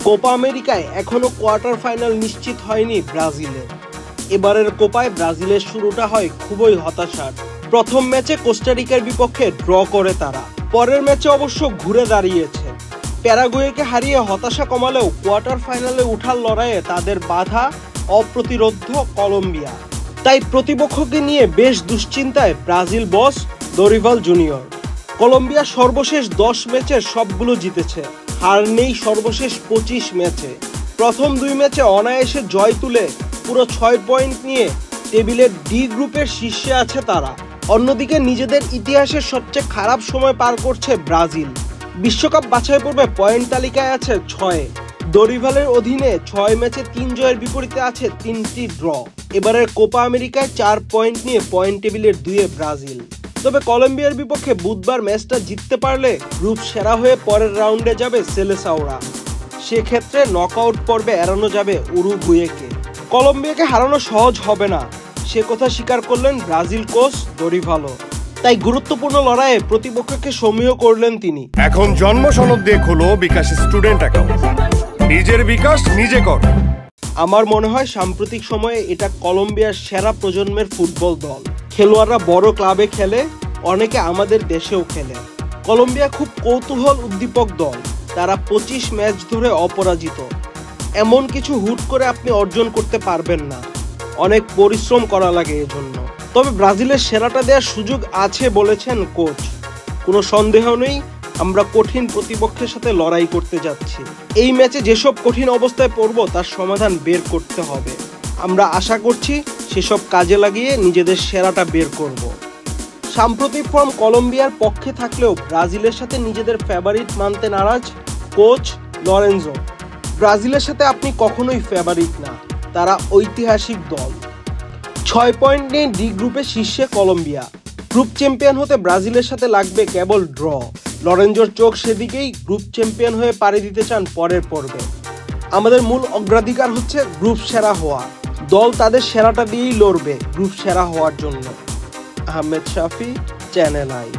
Copa আমেরিকায় এখনো quarter final নিশ্চিত হয়নি ব্রাজিলের। এবারের কোপায় ব্রাজিলের শুরুটা হয় খুবই হতাশার। প্রথম ম্যাচে কোস্টারিকার বিপক্ষে ড্র করে তারা, পরের ম্যাচে অবশ্য ঘুরে দাঁড়িয়েছে। প্যারাগুয়েকে হারিয়ে হতাশা কমালেও কোয়ার্টার ফাইনালে ওঠার লড়াইয়ে তাদের বাধা অপ্রতিরোধ্য কলম্বিয়া। তাই প্রতিপক্ষকে নিয়ে বেশ দুশ্চিন্তায় ব্রাজিল বস দরিভাল জুনিয়র। কলম্বিয়া সর্বশেষ 10 ম্যাচের সবগুলো জিতেছে, হার নেই সর্বশেষ 25 ম্যাচে। প্রথম 2 ম্যাচে অনায়াসে জয় তুলে পুরো 6 পয়েন্ট নিয়ে টেবিলের ডি গ্রুপের শীর্ষে আছে তারা। অন্যদিকে নিজেদের ইতিহাসের সবচেয়ে খারাপ সময় পার করছে ব্রাজিল। বিশ্বকাপ বাছাই পর্বে পয়েন্ট তালিকায় আছে 6-এ। দরিভালের অধীনে 6 ম্যাচে 3 জয়ের বিপরীতে আছে 3টি ড্র। এবারের কোপা আমেরিকায় 4 পয়েন্ট নিয়ে পয়েন্ট টেবিলের 2-এ ব্রাজিল। তবে কলম্বিয়ার বিপক্ষে বুধবার ম্যাচটা জিততে পারলে গ্রুপ সেরা হয়ে পরের রাউন্ডে যাবে সেলেসাওরা। সেক্ষেত্রে নকআউট পর্বে এড়ানো যাবে উরুগুয়েকে। কলম্বিয়াকে হারানো সহজ হবে না, সে কথা স্বীকার করলেন ব্রাজিল কোচ দরিভালো। তাই গুরুত্বপূর্ণ লড়াইয়ে প্রতিপক্ষকে সমীহ করলেন তিনি। এখন জন্ম সনদ দিয়ে খোলো বিকাশ স্টুডেন্ট অ্যাকাউন্ট, নিজের বিকাশ নিজে কর। আমার মনে হয় সাম্প্রতিক সময়ে এটা কলম্বিয়ার সেরা প্রজন্মের ফুটবল দল। খেলোয়াড়রা বড় ক্লাবে খেলে, অনেকে আমাদের দেশেও খেলে। কলম্বিয়া খুব কৌতূহল উদ্দীপক দল। তারা 25 ম্যাচ ধরে অপরাজিত। এমন কিছু হুট করে আপনি অর্জন করতে পারবেন না, অনেক পরিশ্রম করা লাগে এজন্য। তবে ব্রাজিলের সেরাটা দেওয়ার সুযোগ আছে বলেছেন কোচ। কোনো সন্দেহ নেই, আমরা কঠিন প্রতিপক্ষের সাথে লড়াই করতে যাচ্ছি। এই ম্যাচে যেসব কঠিন অবস্থায় পড়ব তার সমাধান বের করতে হবে। আমরা আশা করছি সেসব কাজে লাগিয়ে নিজেদের সেরাটা বের করব। সাম্প্রতিক ফর্ম কলম্বিয়ার পক্ষে থাকলেও ব্রাজিলের সাথে নিজেদের ফেভারিট মানতে নারাজ কোচ লরেনজো। ব্রাজিলের সাথে আপনি কখনোই ফেভারিট না, তারা ঐতিহাসিক দল। 6 পয়েন্ট নিয়ে ডি গ্রুপের শীর্ষে কলম্বিয়া। গ্রুপ চ্যাম্পিয়ন হতে ব্রাজিলের সাথে লাগবে কেবল ড্র। লরেনজোর চোখ সেদিকেই, গ্রুপ চ্যাম্পিয়ন হয়ে পাড়ি দিতে চান পরের পর্বে। আমাদের মূল অগ্রাধিকার হচ্ছে গ্রুপ সেরা হওয়া। দল তাদের সেরাটা দিয়েই লড়বে গ্রুপ সেরা হওয়ার জন্য। আহমেদ শাফি, চ্যানেল আই।